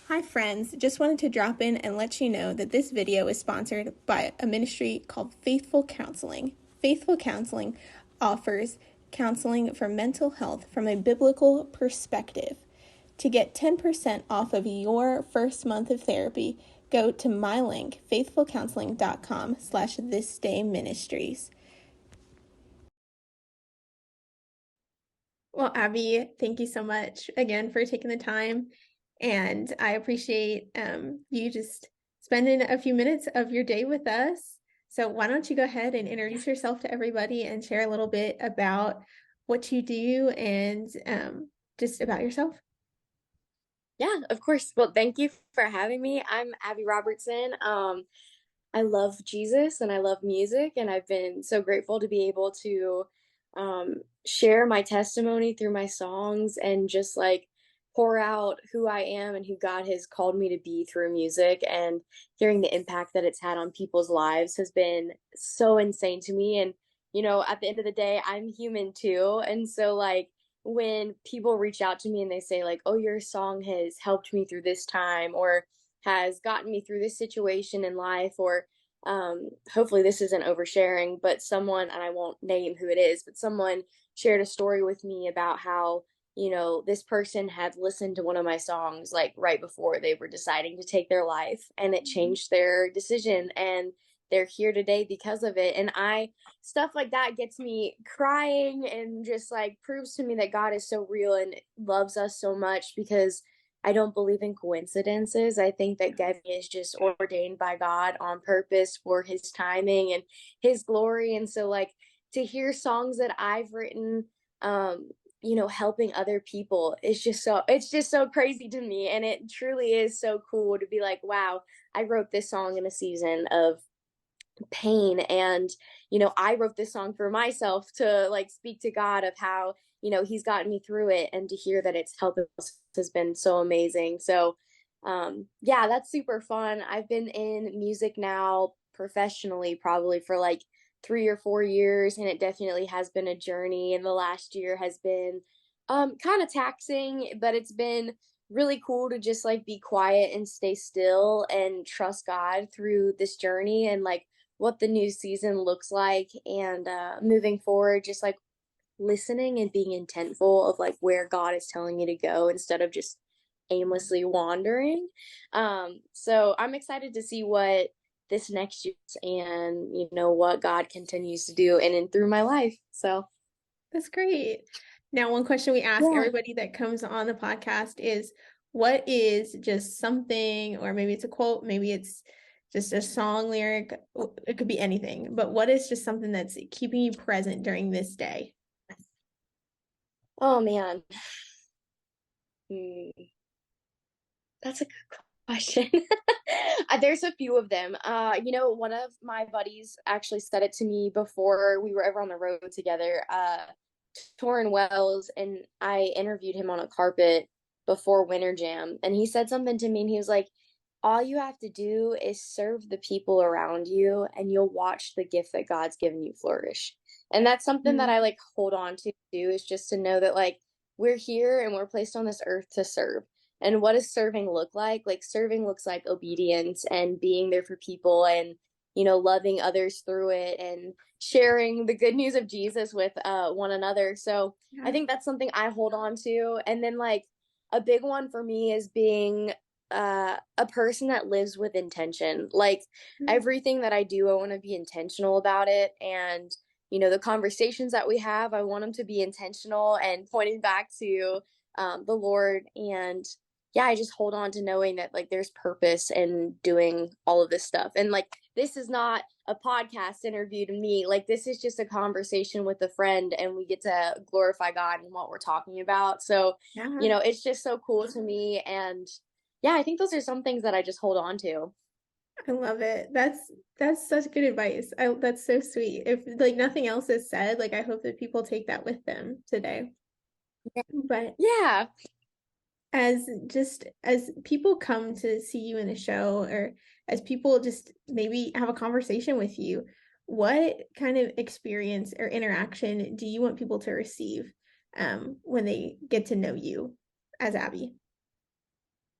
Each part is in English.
Hi friends, just wanted to drop in and let you know that this video is sponsored by a ministry called Faithful Counseling. Faithful Counseling offers counseling for mental health from a biblical perspective. To get 10% off of your first month of therapy, go to my link, faithfulcounseling.com/thisdayministries. Well, Abby, thank you so much again for taking the time. And I appreciate you just spending a few minutes of your day with us. So, why don't you go ahead and introduce yourself to everybody and share a little bit about what you do and just about yourself? Yeah, of course. Well, thank you for having me. I'm Abby Robertson. I love Jesus and I love music, and I've been so grateful to be able to share my testimony through my songs and just like pour out who I am and who God has called me to be through music. And hearing the impact that it's had on people's lives has been so insane to me. And, at the end of the day, I'm human too. And so, like, when people reach out to me and they say, like, oh, your song has helped me through this time, or has gotten me through this situation in life, or hopefully this isn't oversharing, but someone, and I won't name who it is, but someone shared a story with me about how, this person had listened to one of my songs like right before they were deciding to take their life, and it changed their decision, and they're here today because of it. And stuff like that gets me crying and just like proves to me that God is so real and loves us so much, because I don't believe in coincidences. I think that Gevy is just ordained by God on purpose for his timing and his glory. And so, like, to hear songs that I've written, helping other people, it's just so crazy to me. And it truly is so cool to be like, wow, I wrote this song in a season of pain. And I wrote this song for myself to like speak to God of how he's gotten me through it, and to hear that it's helped us has been so amazing. So yeah, that's super fun. I've been in music now professionally probably for like 3 or 4 years, and it definitely has been a journey, and the last year has been kind of taxing, but it's been really cool to just like be quiet and stay still and trust God through this journey, and like what the new season looks like, and moving forward, just like listening and being intentful of like where God is telling you to go, instead of just aimlessly wandering. So I'm excited to see what this next year is, and what God continues to do in and through my life. So That's great. Now, one question we ask yeah. everybody that comes on the podcast is, what is just something, or maybe it's a quote, maybe it's just a song lyric, it could be anything, but what is just something that's keeping you present during this day? Oh man. Hmm. That's a good question. There's a few of them. One of my buddies actually said it to me before we were ever on the road together. Torrin Wells, and I interviewed him on a carpet before Winter Jam, and he said something to me, and he was like, all you have to do is serve the people around you, and you'll watch the gift that God's given you flourish. And that's something that Mm. I like hold on to too, is just to know that like we're here and we're placed on this earth to serve. And what does serving look like? Like, serving looks like obedience and being there for people, and loving others through it, and sharing the good news of Jesus with one another. So I Yeah. think that's something I hold on to. And then, like, a big one for me is being a person that lives with intention. Like, Mm. everything that I do, I want to be intentional about it. And, the conversations that we have, I want them to be intentional and pointing back to the Lord. And yeah, I just hold on to knowing that like there's purpose in doing all of this stuff. And like, this is not a podcast interview to me. Like, this is just a conversation with a friend, and we get to glorify God in what we're talking about. So, Yeah. it's just so cool to me. And yeah, I think those are some things that I just hold on to. I love it. That's such good advice. That's so sweet. If like nothing else is said, like I hope that people take that with them today. But Yeah. as people come to see you in a show, or as people just maybe have a conversation with you, what kind of experience or interaction do you want people to receive when they get to know you as Abby?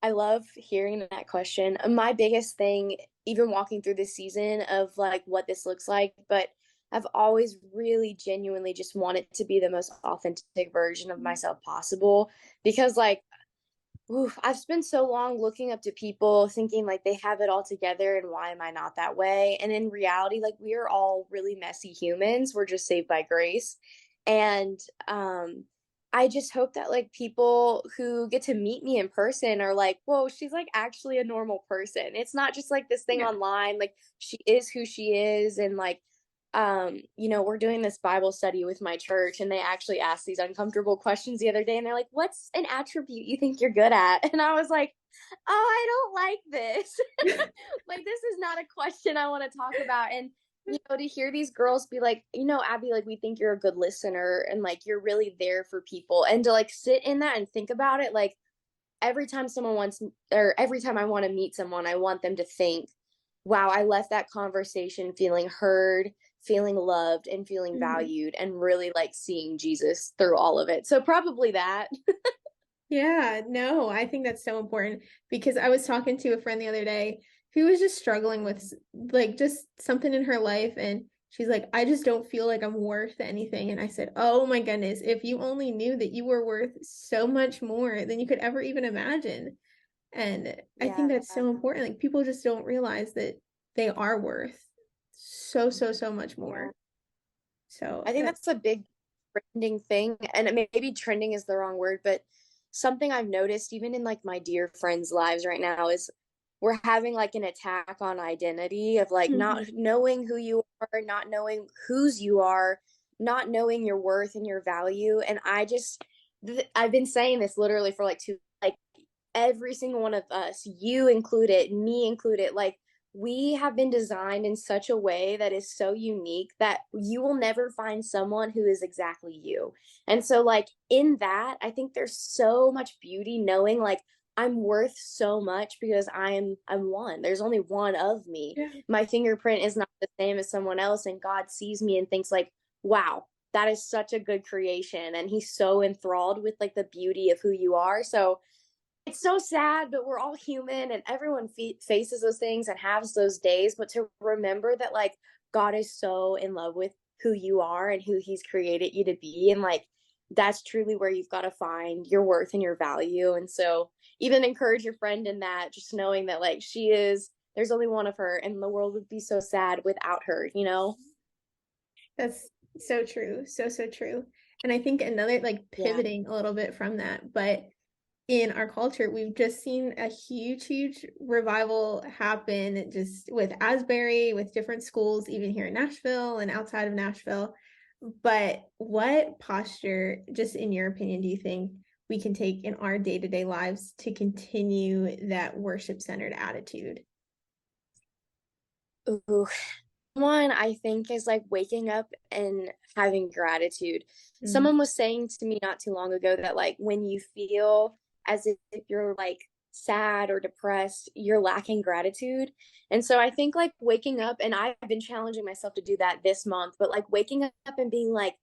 I love hearing that question. My biggest thing, even walking through this season of like what this looks like, but I've always really genuinely just wanted to be the most authentic version of myself possible because like oof, I've spent so long looking up to people thinking like they have it all together and why am I not that way? And in reality, like we are all really messy humans. We're just saved by grace. And I just hope that like people who get to meet me in person are like, whoa, she's like actually a normal person. It's not just like this thing Yeah. online. Like she is who she is. And like we're doing this Bible study with my church, and they actually asked these uncomfortable questions the other day, and they're like, "What's an attribute you think you're good at?" And I was like, "Oh, I don't like this. Like, this is not a question I want to talk about." And to hear these girls be like, Abby, like we think you're a good listener, and like you're really there for people, and to like sit in that and think about it, like every time someone wants, or every time I want to meet someone, I want them to think, wow, I left that conversation feeling heard, feeling loved, and feeling Mhm. valued, and really like seeing Jesus through all of it. So probably that. Yeah, no, I think that's so important because I was talking to a friend the other day who was just struggling with like just something in her life, and she's like, I just don't feel like I'm worth anything. And I said, oh my goodness, if you only knew that you were worth so much more than you could ever even imagine. And I think Yeah. that's so important. Like people just don't realize that they are worth so, so, so much Yeah. more. So I think that, that's a big trending thing. And maybe trending is the wrong word, but something I've noticed even in like my dear friends' lives right now is we're having like an attack on identity of like not Mhm. knowing who you are, not knowing whose you are, not knowing your worth and your value. And I've been saying this literally for like like every single one of us, you included, me included, like we have been designed in such a way that is so unique that you will never find someone who is exactly you. And so like in that, I think there's so much beauty knowing like I'm worth so much because I'm one. There's only one of me. Yeah. My fingerprint is not the same as someone else, and God sees me and thinks like, wow, that is such a good creation, and he's so enthralled with like the beauty of who you are. So it's so sad, but we're all human and everyone faces those things and has those days. But to remember that, like, God is so in love with who you are and who He's created you to be. And, like, that's truly where you've got to find your worth and your value. And so, even encourage your friend in that, just knowing that, like, there's only one of her, and the world would be so sad without her, you know? That's so true. So, so true. And I think another, like Yeah. pivoting a little bit from that, but in our culture, we've just seen a huge, huge revival happen just with Asbury, with different schools, even here in Nashville and outside of Nashville. But what posture, just in your opinion, do you think we can take in our day-to-day lives to continue that worship-centered attitude? Ooh. One I think is like waking up and having gratitude. Mm, Someone was saying to me not too long ago that like when you feel as if you're like sad or depressed, you're lacking gratitude. And so I think like waking up, and I've been challenging myself to do that this month, but like waking up and being like,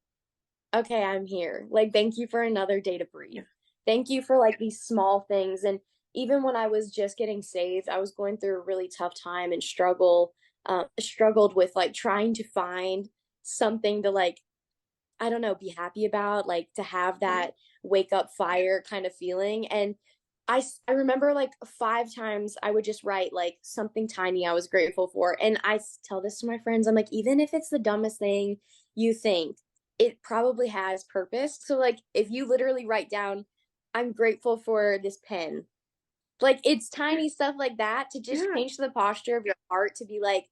okay, I'm here. Like, thank you for another day to yeah. breathe. Thank you for like these small things. And even when I was just getting saved, I was going through a really tough time and struggled with like trying to find something to like, I don't know, be happy about, like to have Yeah. that wake up fire kind of feeling. And I remember like 5 times I would just write like something tiny I was grateful for. And I tell this to my friends. I'm like, even if it's the dumbest thing you think, it probably has purpose. So like if you literally write down, I'm grateful for this pen. Like it's tiny stuff like that to just Yeah. change the posture of your heart to be like,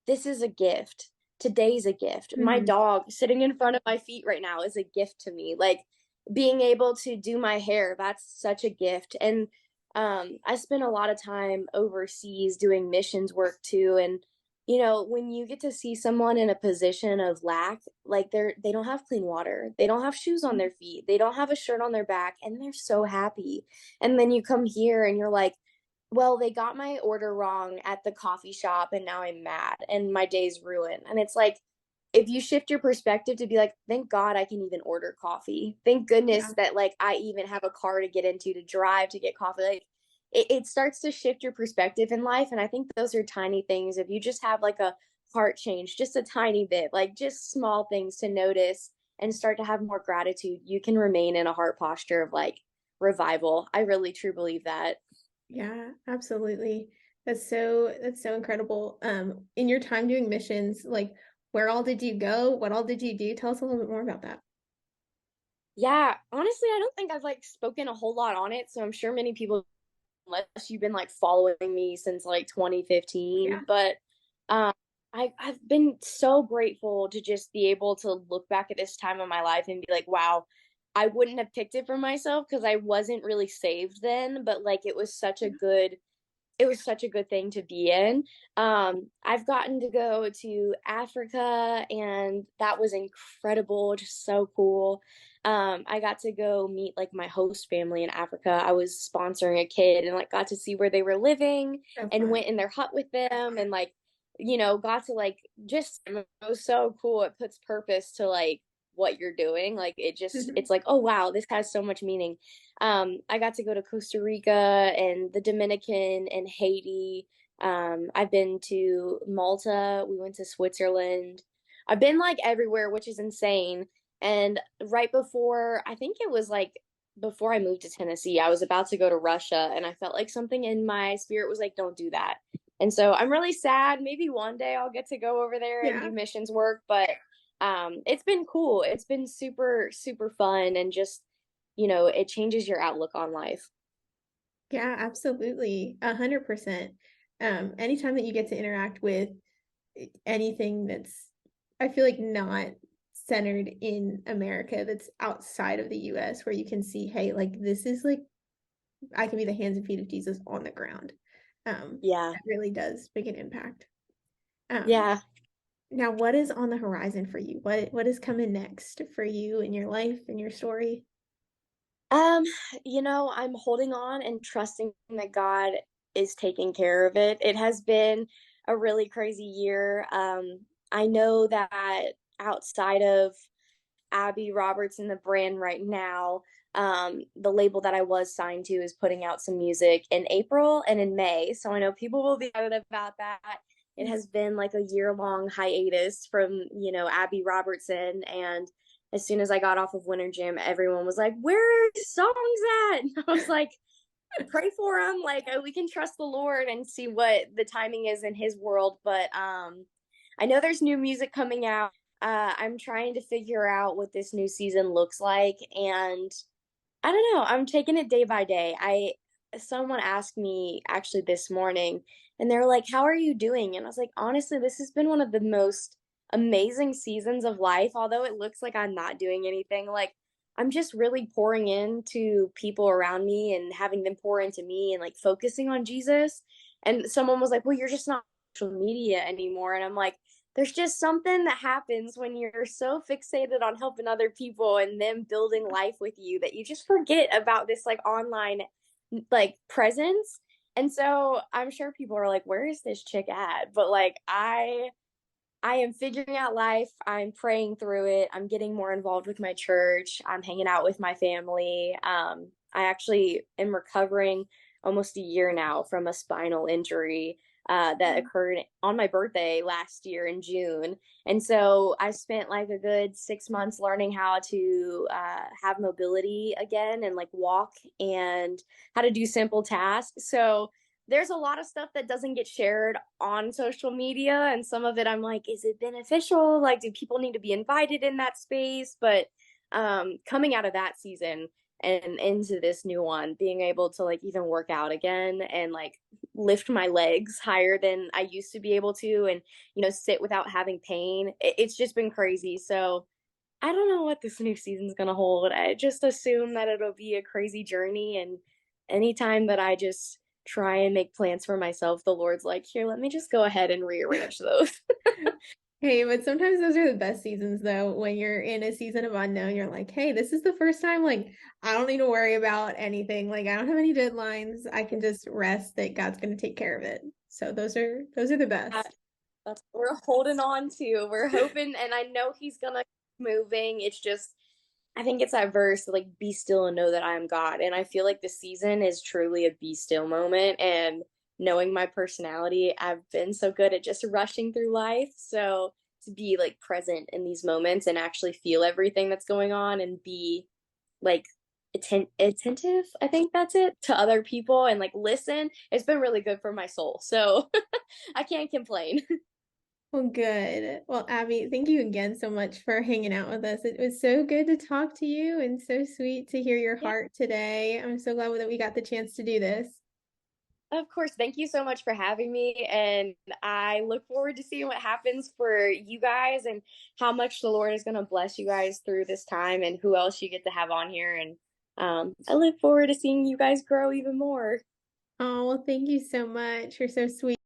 this is a gift. Today's a gift. My Mhm. dog sitting in front of my feet right now is a gift to me. Like being able to do my hair, that's such a gift. And I spent a lot of time overseas doing missions work too. And when you get to see someone in a position of lack, like they don't have clean water, they don't have shoes on their feet, they don't have a shirt on their back, and they're so happy. And then you come here and you're like, well, they got my order wrong at the coffee shop and now I'm mad and my day's ruined. And it's like, if you shift your perspective to be like, thank God I can even order coffee. Thank Yeah. goodness that like I even have a car to get into to drive to get coffee. Like it starts to shift your perspective in life. And I think those are tiny things. If you just have like a heart change, just a tiny bit, like just small things to notice and start to have more gratitude, you can remain in a heart posture of like revival. I really truly believe that. Yeah, absolutely. That's so incredible. In your time doing missions, like where all did you go? What all did you do? Tell us a little bit more about that. Yeah, honestly, I don't think I've like spoken a whole lot on it. So I'm sure many people, unless you've been like following me since like Yeah. 2015. But um, I've been so grateful to just be able to look back at this time of my life and be like, wow, I wouldn't have picked it for myself because I wasn't really saved then, but like it was such a good thing to be in. I've gotten to go to Africa, and that was incredible, just so cool. I got to go meet like my host family in Africa. I was sponsoring a kid and like got to see where they were living So and fun. went in their hut with them and like, got to like just it was so cool. It puts purpose to like what you're doing. Like Mhm. it's like, oh wow, this has so much meaning. I got to go to Costa Rica and the Dominican and Haiti. I've been to Malta. We went to Switzerland. I've been like everywhere, which is insane. And right before, I think it was like before I moved to Tennessee, I was about to go to Russia, and I felt like something in my spirit was like, don't do that. And so I'm really sad. Maybe one day I'll get to go over there and Yeah. do missions work, but it's been cool. It's been super, super fun and just it changes your outlook on life. Yeah, absolutely. 100%. Anytime that you get to interact with anything that's, I feel like not centered in America, that's outside of the US, where you can see, hey, like this is like I can be the hands and feet of Jesus on the ground. Yeah. That really does make an impact. Um, Yeah. Now what is on the horizon for you? What is coming next for you in your life and your story? Um, I'm holding on and trusting that God is taking care of it. It has been a really crazy year. I know that outside of Abby Robertson, the brand right now, the label that I was signed to is putting out some music in April and in May. So I know people will be excited about that. It has been like a year-long hiatus from, Abby Robertson. And as soon as I got off of Winter Gym, everyone was like, "Where are his songs at?" And I was like, pray for him. Like we can trust the Lord and see what the timing is in his world. But I know there's new music coming out. I'm trying to figure out what this new season looks like, and I don't know. I'm taking it day by day. I Someone asked me actually this morning, and they're like, "How are you doing?" And I was like, "Honestly, this has been one of the most amazing seasons of life. Although it looks like I'm not doing anything, like I'm just really pouring into people around me and having them pour into me and like focusing on Jesus." And someone was like, "Well, you're just not on social media anymore." And I'm like, there's just something that happens when you're so fixated on helping other people and them building life with you that you just forget about this like online like presence. And so I'm sure people are like, where is this chick at? But like I am figuring out life. I'm praying through it. I'm getting more involved with my church. I'm hanging out with my family. I actually am recovering almost a year now from a spinal injury that occurred on my birthday last year in June. And so I spent like a good 6 months learning how to have mobility again and like walk and how to do simple tasks. So there's a lot of stuff that doesn't get shared on social media, and some of it I'm like, is it beneficial? Like, do people need to be invited in that space? But coming out of that season and into this new one, being able to like even work out again and like lift my legs higher than I used to be able to, and sit without having pain, it's just been crazy. So I don't know what this new season's gonna hold. I just assume that it'll be a crazy journey, and anytime that I just try and make plans for myself, the Lord's like, here, let me just go ahead and rearrange those. Hey, but sometimes those are the best seasons though, when you're in a season of unknown, you're like, hey, this is the first time like I don't need to worry about anything. Like I don't have any deadlines. I can just rest that God's going to take care of it. So those are the best. That's what we're holding on to. We're hoping, and I know he's gonna keep moving. It's just I think it's that verse, like, be still and know that I am God. And I feel like this season is truly a be still moment. And knowing my personality, I've been so good at just rushing through life. So to be like present in these moments and actually feel everything that's going on and be like attentive, I think that's it, to other people and like listen, it's been really good for my soul. So I can't complain. Well, good. Well, Abby, thank you again so much for hanging out with us. It was so good to talk to you and so sweet to hear your Yeah. heart today. I'm so glad that we got the chance to do this. Of course. Thank you so much for having me. And I look forward to seeing what happens for you guys and how much the Lord is going to bless you guys through this time and who else you get to have on here. And I look forward to seeing you guys grow even more. Oh, well, thank you so much. You're so sweet.